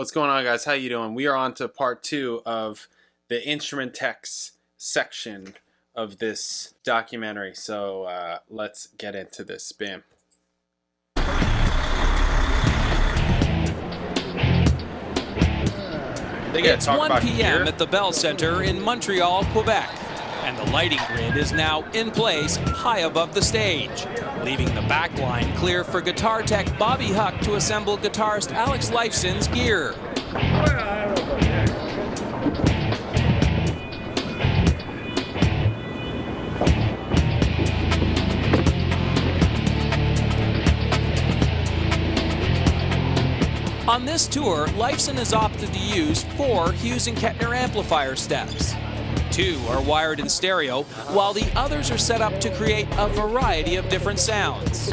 What's going on, guys? How you doing? We are on to part 2 of the instrument techs section of this documentary. So let's get into this. Bam. It's 1 p.m. at the Bell Center in Montreal, Quebec, and the lighting grid is now in place high above the stage, leaving the backline clear for guitar tech Bobby Huck to assemble guitarist Alex Lifeson's gear. On this tour, Lifeson has opted to use 4 Hughes & Kettner amplifier steps. 2 are wired in stereo, while the others are set up to create a variety of different sounds.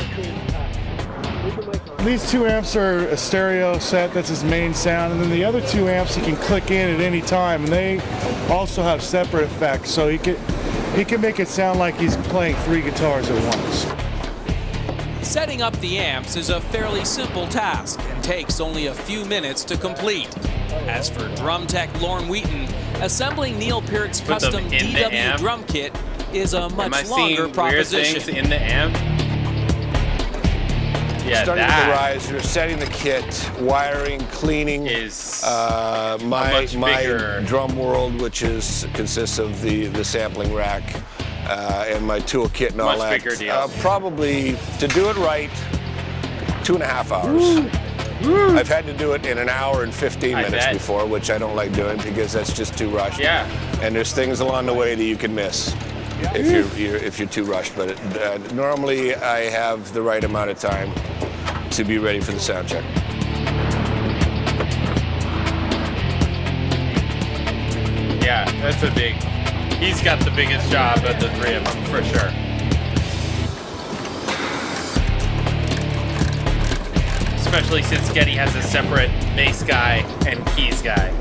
These 2 amps are a stereo set, that's his main sound, and then the other 2 amps he can click in at any time, and they also have separate effects, so he can make it sound like he's playing 3 guitars at once. Setting up the amps is a fairly simple task and takes only a few minutes to complete. As for drum tech Lorne Wheaton, assembling Neil Peart's custom DW drum kit is a much longer proposition. Weird things in the amp? Yeah, starting with the riser, setting the kit, wiring, cleaning. Is my drum world, which consists of the sampling rack. And my toolkit and all that. Much bigger deal. Probably, to do it right, 2.5 hours. I've had to do it in 1 hour and 15 minutes before, which I don't like doing because that's just too rushed. Yeah. And there's things along the way that you can miss if you're too rushed. But normally I have the right amount of time to be ready for the sound check. Yeah, that's a big... He's got the biggest job of the 3 of them, for sure. Especially since Geddy has a separate bass guy and keys guy.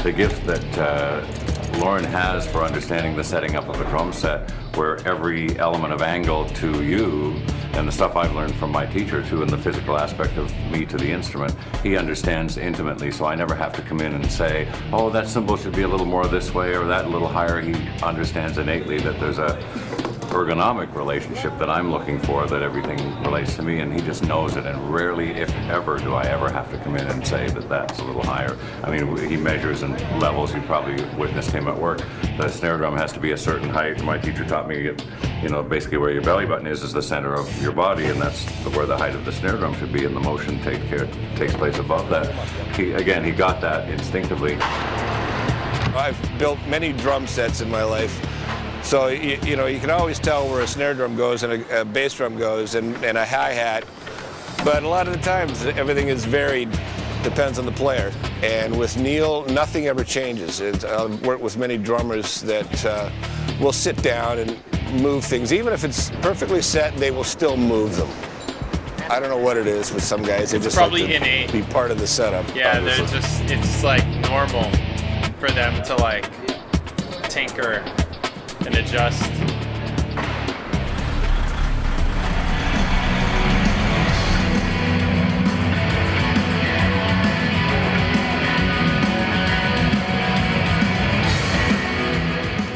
The gift that Lorne has for understanding the setting up of a drum set, where every element of angle to you, and the stuff I've learned from my teacher too, in the physical aspect of me to the instrument, he understands intimately, so I never have to come in and say, oh, that cymbal should be a little more this way or that a little higher. He understands innately that there's a ergonomic relationship that I'm looking for, that everything relates to me, and he just knows it, and rarely, if ever, do I ever have to come in and say that that's a little higher. I mean, he measures and levels. You probably witnessed him at work. The snare drum has to be a certain height. My teacher taught me, you know, basically where your belly button is the center of your body, and that's where the height of the snare drum should be, and the motion takes place above that. He got that instinctively. I've built many drum sets in my life. So, you know, you can always tell where a snare drum goes and a bass drum goes and a hi-hat. But a lot of the times, everything is varied, depends on the player. And with Neil, nothing ever changes. I've worked with many drummers that will sit down and move things. Even if it's perfectly set, they will still move them. I don't know what it is with some guys. They just probably like to innate. Be part of the setup. Yeah, they're just, it's like normal for them to like tinker and adjust.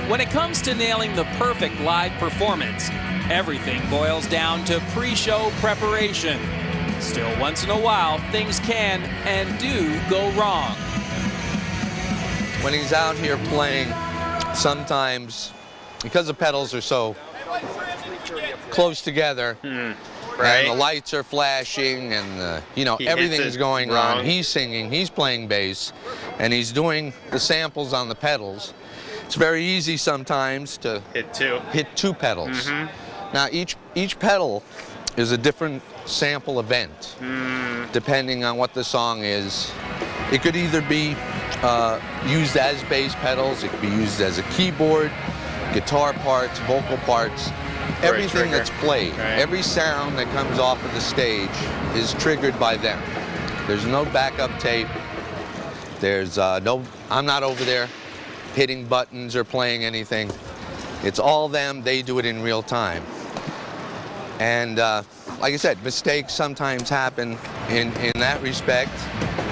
When it comes to nailing the perfect live performance, everything boils down to pre-show preparation. Still, once in a while, things can and do go wrong. When he's out here playing, sometimes, because the pedals are so close together, right. and the lights are flashing, and you know, everything's going on. He's singing, he's playing bass, and he's doing the samples on the pedals. It's very easy sometimes to hit two pedals. Now each pedal is a different sample event, depending on what the song is. It could either be used as bass pedals, it could be used as a keyboard, guitar parts, vocal parts, everything that's played. Every sound that comes off of the stage is triggered by them. There's no backup tape. There's I'm not over there hitting buttons or playing anything. It's all them. They do it in real time. And like I said, mistakes sometimes happen in that respect.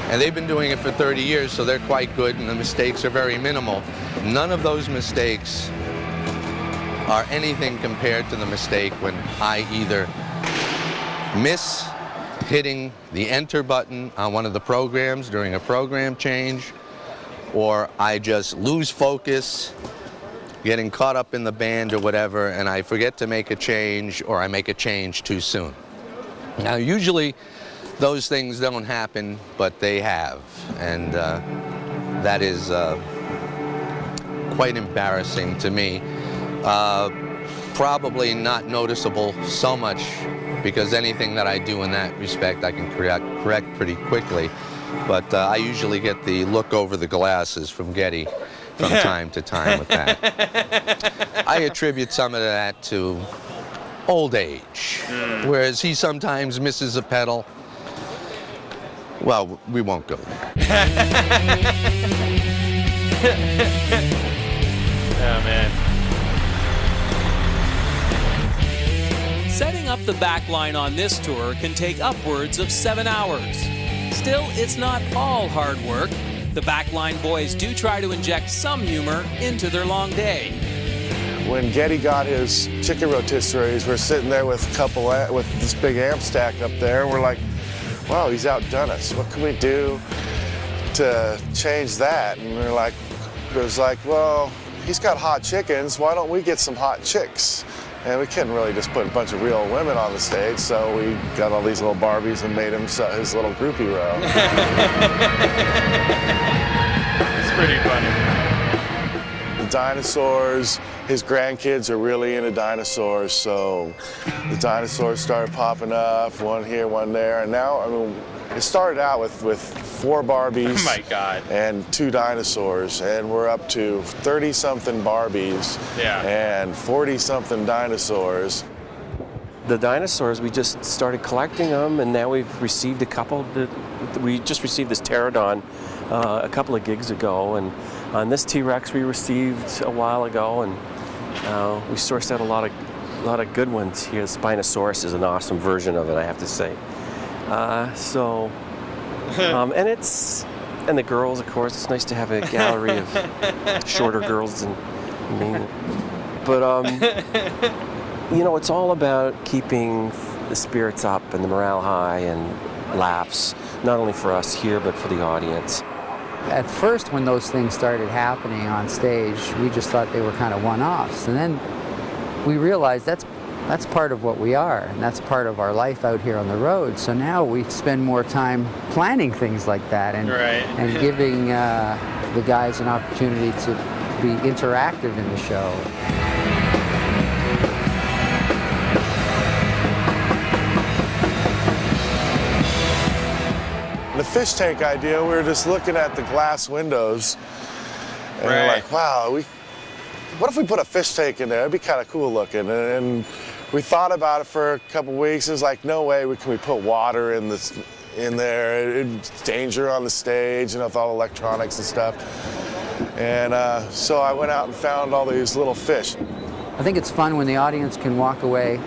And they've been doing it for 30 years, so they're quite good, and the mistakes are very minimal. None of those mistakes are anything compared to the mistake when I either miss hitting the enter button on one of the programs during a program change, or I just lose focus, getting caught up in the band or whatever, and I forget to make a change, or I make a change too soon. Now, usually those things don't happen, but they have, and that is quite embarrassing to me. Probably not noticeable so much, because anything that I do in that respect I can correct pretty quickly, but I usually get the look over the glasses from Geddy from time to time with that. I attribute some of that to old age, whereas he sometimes misses a pedal. Well, we won't go there. Oh, man. Setting up the backline on this tour can take upwards of 7 hours. Still, it's not all hard work. The Backline boys do try to inject some humor into their long day. When Geddy got his chicken rotisseries, we're sitting there with this big amp stack up there. We're like, wow, he's outdone us. What can we do to change that? And we're like, it was like, well, he's got hot chickens. Why don't we get some hot chicks? And we couldn't really just put a bunch of real women on the stage, so we got all these little Barbies and made him his little groupie row. It's pretty funny. The dinosaurs, his grandkids are really into dinosaurs, so the dinosaurs started popping up, one here, one there, and now, I mean, it started out with 4 Barbies Oh my God. and 2 dinosaurs, and we're up to 30-something Barbies and 40-something dinosaurs. The dinosaurs, we just started collecting them, and now we've received a couple. We just received this pterodon a couple of gigs ago, and on this T-Rex we received a while ago, and we sourced out a lot of good ones here. The Spinosaurus is an awesome version of it, I have to say. And the girls, of course, it's nice to have a gallery of shorter girls than me. But you know, it's all about keeping the spirits up and the morale high and laughs, not only for us here, but for the audience. At first, when those things started happening on stage, we just thought they were kind of one-offs. And then we realized that's part of what we are, and that's part of our life out here on the road. So now we spend more time planning things like that and giving the guys an opportunity to be interactive in the show. The fish tank idea, we were just looking at the glass windows, and we're like, wow, what if we put a fish tank in there? It'd be kind of cool looking. And we thought about it for a couple weeks. It was like, no way can we put water in there. It's danger on the stage, and with all the electronics and stuff. And so I went out and found all these little fish. I think it's fun when the audience can walk away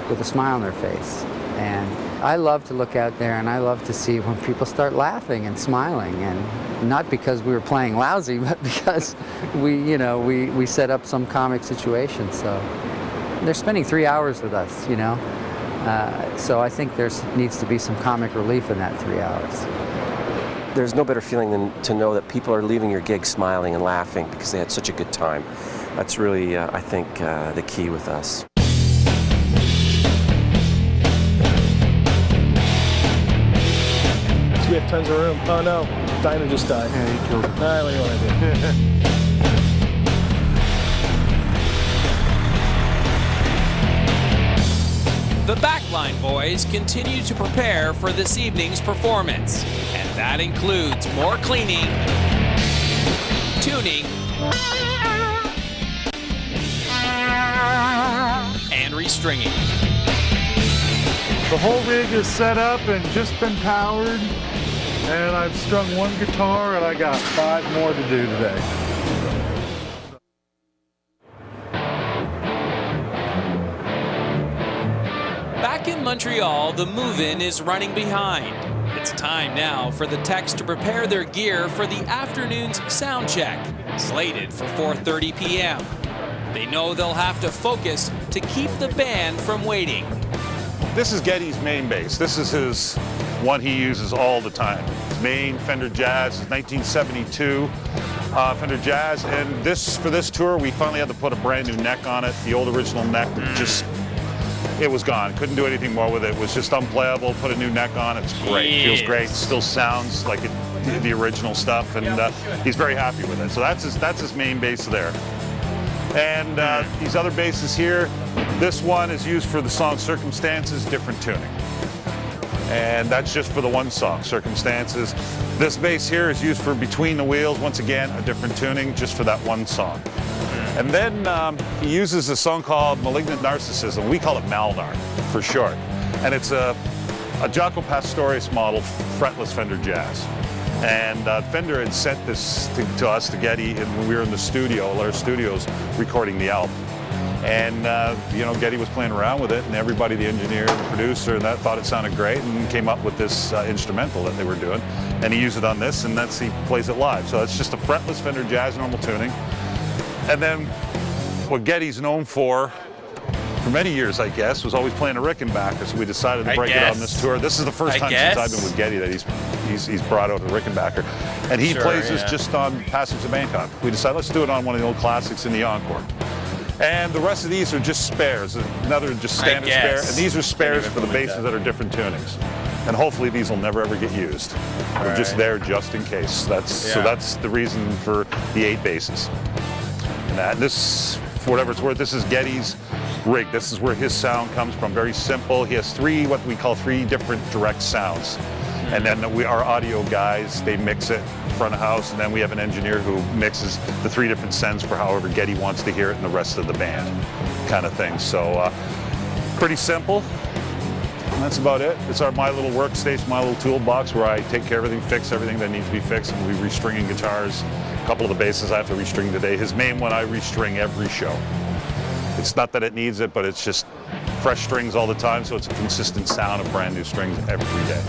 with a smile on their face. And I love to look out there, and I love to see when people start laughing and smiling, and not because we were playing lousy, but because we set up some comic situation. So they're spending 3 hours with us, so I think there needs to be some comic relief in that 3 hours. There's no better feeling than to know that people are leaving your gig smiling and laughing because they had such a good time. That's really, I think, the key with us. We have tons of room. Oh no, Dino just died. Yeah, you killed him. All right, what do you want to do? The Backline boys continue to prepare for this evening's performance, and that includes more cleaning, tuning, and restringing. The whole rig is set up and just been powered, and I've strung 1 guitar, and I got 5 more to do today. Back Montreal, the move-in is running behind. It's time now for the techs to prepare their gear for the afternoon's sound check, slated for 4:30 p.m. They know they'll have to focus to keep the band from waiting. This is Geddy's main bass. This is his one he uses all the time. His main Fender Jazz is 1972 Fender Jazz, and for this tour we finally had to put a brand new neck on it. The old original neck it was gone. Couldn't do anything more with it. It was just unplayable. Put a new neck on. It's great. Feels great. Still sounds like the original stuff, and he's very happy with it. So that's his main bass there. And these other basses here, this one is used for the song Circumstances, different tuning. And that's just for the one song, Circumstances. This bass here is used for Between the Wheels, once again, a different tuning, just for that one song. And then he uses a song called Malignant Narcissism. We call it Malnar for short. And it's a Jaco Pastorius model fretless Fender Jazz. And Fender had sent this to us, to Geddy, when we were in the studio, our studios, recording the album. And, you know, Geddy was playing around with it, and everybody, the engineer, the producer, and that thought it sounded great, and came up with this instrumental that they were doing. And he used it on this, and he plays it live. So it's just a fretless Fender Jazz, normal tuning. And then what Geddy's known for many years, I guess, was always playing a Rickenbacker, so we decided to break it on this tour. This is the first time since I've been with Geddy that he's brought out a Rickenbacker. And he plays this just on Passage of Bangkok. We decided, let's do it on one of the old classics in the encore. And the rest of these are just spares, another just standard spare. And these are spares for the basses that are different tunings. And hopefully these will never ever get used. They're just there just in case. So that's the reason for the 8 basses. And this, for whatever it's worth, this is Geddy's rig. This is where his sound comes from. Very simple. He has what we call 3 different direct sounds. And then our audio guys, they mix it front of house, and then we have an engineer who mixes the 3 different sends for however Geddy wants to hear it and the rest of the band kind of thing. So pretty simple. And that's about it. It's my little workstation, my little toolbox where I take care of everything, fix everything that needs to be fixed, and we restringing guitars. A couple of the basses I have to restring today. His main one I restring every show. It's not that it needs it, but it's just fresh strings all the time, so it's a consistent sound of brand new strings every day.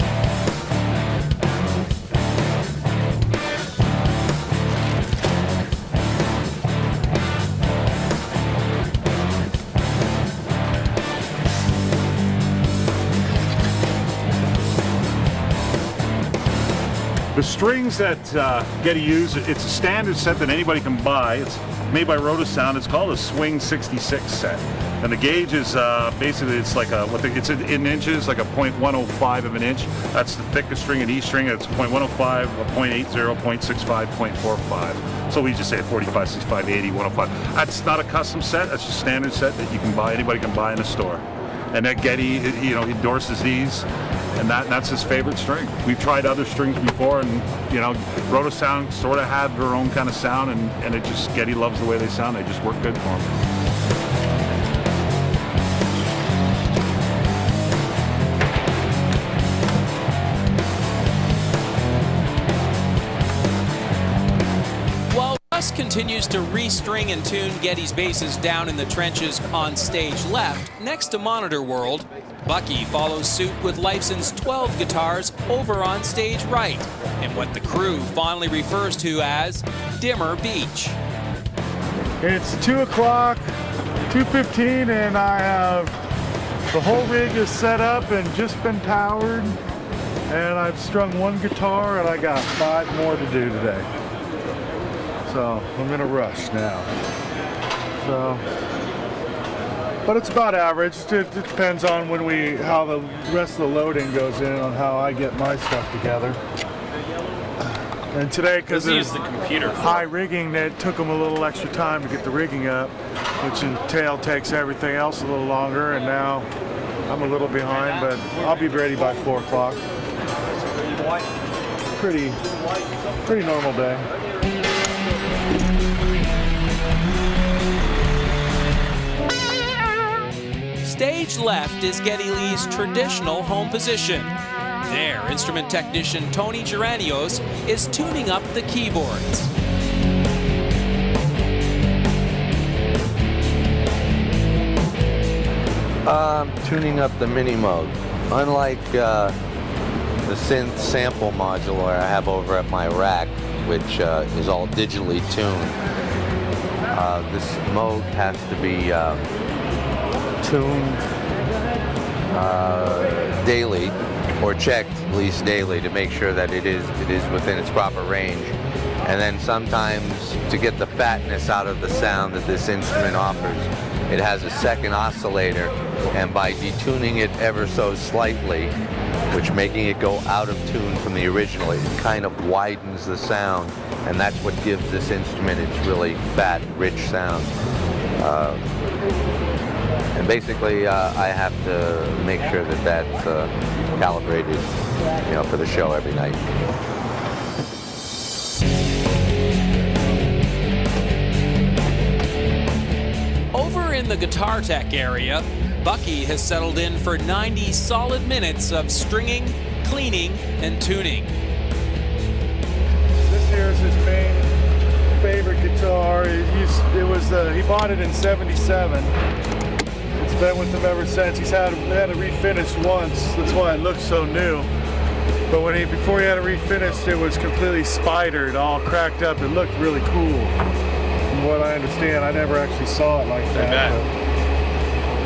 The strings that Geddy uses, it's a standard set that anybody can buy. It's made by Rotosound. It's called a Swing 66 set. And the gauge is basically, it's like it's in inches, like a 0.105 of an inch. That's the thickest string and E string. It's 0.105, 0.80, 0.65, 0.45. So we just say 45, 65, 80, 105. That's not a custom set. That's just a standard set that you can buy. Anybody can buy in a store. And that Geddy, you know, he endorses these. And that's his favorite string. We've tried other strings before, and you know, Rotosound sort of had their own kind of sound, and it just, Geddy loves the way they sound. They just work good for him. While Russ continues to restring and tune Geddy's basses down in the trenches on stage left, next to Monitor World, Bucky follows suit with Lifeson's 12 guitars over on stage right, in what the crew fondly refers to as Dimmer Beach. It's 2 o'clock, 2:15, and I have the whole rig is set up and just been powered, and I've strung 1 guitar, and I got 5 more to do today. So I'm in a rush now. But it's about average. It depends on how the rest of the loading goes in, on how I get my stuff together. And today, because of the computer high rigging, it took them a little extra time to get the rigging up, which takes everything else a little longer. And now I'm a little behind, but I'll be ready by 4 o'clock. Pretty normal day. Stage left is Geddy Lee's traditional home position. There, instrument technician Tony Geranios is tuning up the keyboards. Tuning up the mini mode. Unlike the synth sample modular I have over at my rack, which is all digitally tuned, this mode has to be tuned daily, or checked at least daily, to make sure that it is within its proper range. And then sometimes, to get the fatness out of the sound that this instrument offers, it has a second oscillator, and by detuning it ever so slightly, which making it go out of tune from the original, it kind of widens the sound, and that's what gives this instrument its really fat, rich sound. And basically, I have to make sure that that's calibrated, you know, for the show every night. Over in the Guitar Tech area, Bucky has settled in for 90 solid minutes of stringing, cleaning, and tuning. This here is his main favorite guitar. He bought it in '77. It's been with him ever since. He had it refinished once. That's why it looks so new. But before he had it refinished, it was completely spidered, all cracked up. It looked really cool. From what I understand, I never actually saw it like that.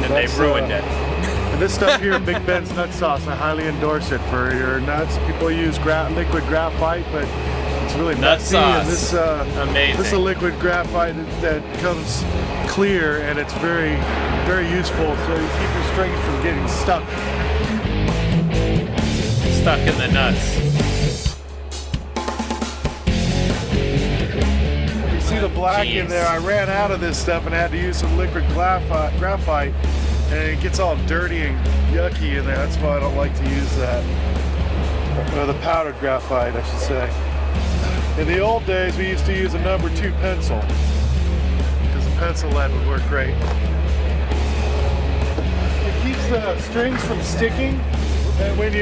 And they ruined it. And this stuff here, Big Ben's Nut Sauce, I highly endorse it for your nuts. People use liquid graphite, but it's really Nut nutty. sauce. And Amazing. this is a liquid graphite that comes clear, and it's very, very useful. So you keep your strings from getting stuck. Stuck in the nuts. You see the black in there. I ran out of this stuff and had to use some liquid graphite, and it gets all dirty and yucky in there. That's why I don't like to use that. Or the powdered graphite, I should say. In the old days, we used to use a number 2 pencil, because the pencil lead would work great. It keeps the strings from sticking, and when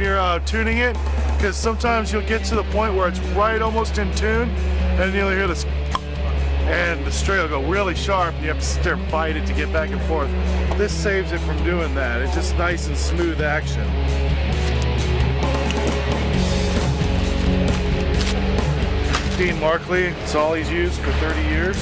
you're tuning it, because sometimes you'll get to the point where it's right almost in tune, and you'll hear this, and the string will go really sharp, and you have to sit there and fight it to get back and forth. This saves it from doing that. It's just nice and smooth action. Dean Markley, it's all he's used for 30 years.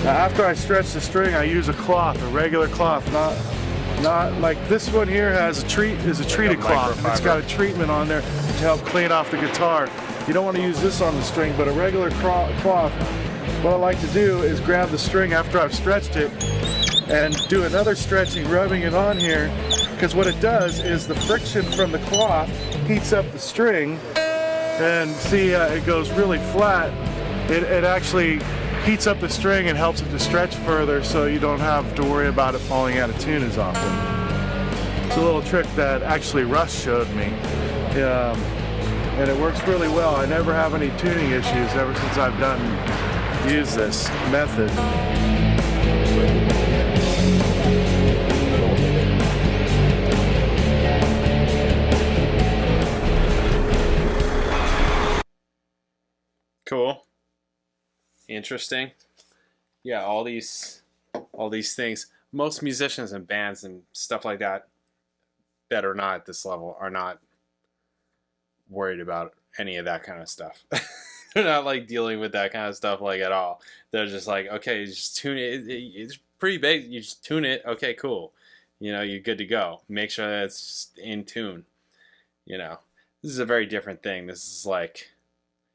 After I stretch the string, I use a cloth, a regular cloth, not like this one here is a treated cloth. It's got a treatment on there to help clean off the guitar. You don't want to use this on the string, but a regular cloth. What I like to do is grab the string after I've stretched it and do another stretching, rubbing it on here, because what it does is the friction from the cloth heats up the string, and see it goes really flat. It actually heats up the string and helps it to stretch further, so you don't have to worry about it falling out of tune as often. It's a little trick that actually Russ showed me, and it works really well. I never have any tuning issues ever since I've used this method. Cool. Interesting. Yeah, all these things. Most musicians and bands and stuff like that are not at this level are not worried about any of that kind of stuff. They're not like dealing with that kind of stuff like at all. They're just like, okay, just tune it. It's pretty basic. You just tune it. Okay, cool. You know, you're good to go. Make sure that it's in tune. You know, this is a very different thing. This is like,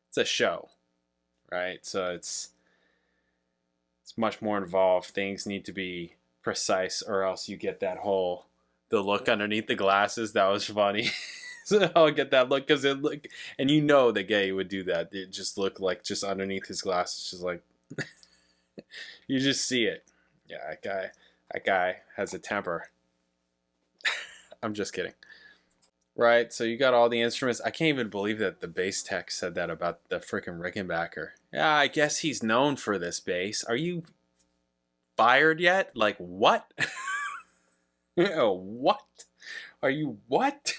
it's a show. Right, so it's much more involved. Things need to be precise, or else you get that the look underneath the glasses. That was funny. So I'll get that look because it look, and you know the guy would do that. It just looked like just underneath his glasses, just like you just see it. Yeah, that guy has a temper. I'm just kidding. Right, so you got all the instruments. I can't even believe that the bass tech said that about the freaking Rickenbacker. Yeah, I guess he's known for this bass. Are you fired yet? Like, what? What? Are you what?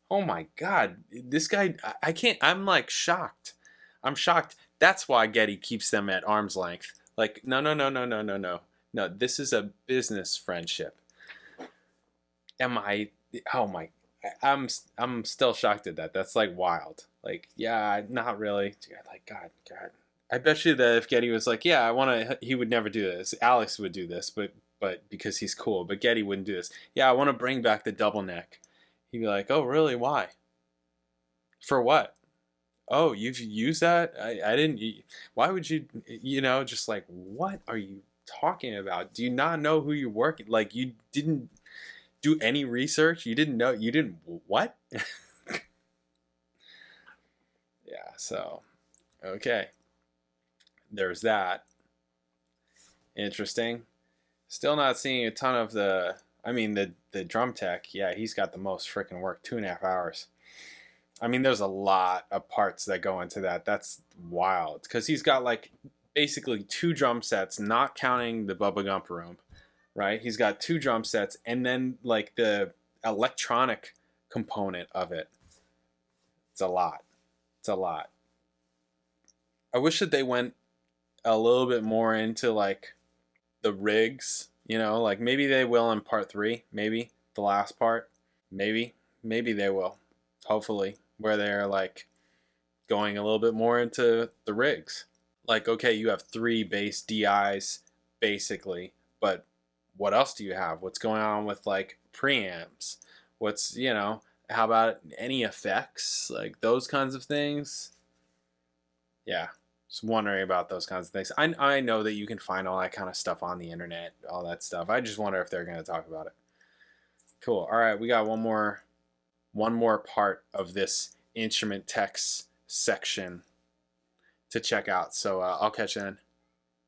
Oh my God. This guy, I can't, I'm like shocked. I'm shocked. That's why Geddy keeps them at arm's length. Like, no. No, this is a business friendship. Oh my, I'm still shocked at that. That's like wild. Like, yeah, not really. Like, God. I bet you that if Geddy was like, yeah, he would never do this. Alex would do this, but because he's cool. But Geddy wouldn't do this. Yeah, I want to bring back the double neck. He'd be like, oh, really? Why? For what? Oh, you've used that? I didn't. Why would you, just like, what are you talking about? Do you not know who you're working? Like, you didn't do any research? You didn't know? You didn't, what? Yeah, so, okay. There's that. Interesting. Still not seeing a ton of the drum tech. Yeah, he's got the most freaking work, 2.5 hours. I mean, there's a lot of parts that go into that. That's wild. Because he's got like basically 2 drum sets, not counting the Bubba Gump room, right? He's got 2 drum sets and then like the electronic component of it. It's a lot. I wish that they went a little bit more into like the rigs, like maybe they will in part 3, maybe the last part, maybe they will, hopefully, where they're like going a little bit more into the rigs. Like, okay, you have 3 bass DIs basically, but what else do you have? What's going on with like preamps? What's, how about any effects? Like those kinds of things. Yeah. Just wondering about those kinds of things. I know that you can find all that kind of stuff on the internet, all that stuff. I just wonder if they're going to talk about it. Cool. All right, we got one more part of this instrument techs section to check out. So I'll catch you then.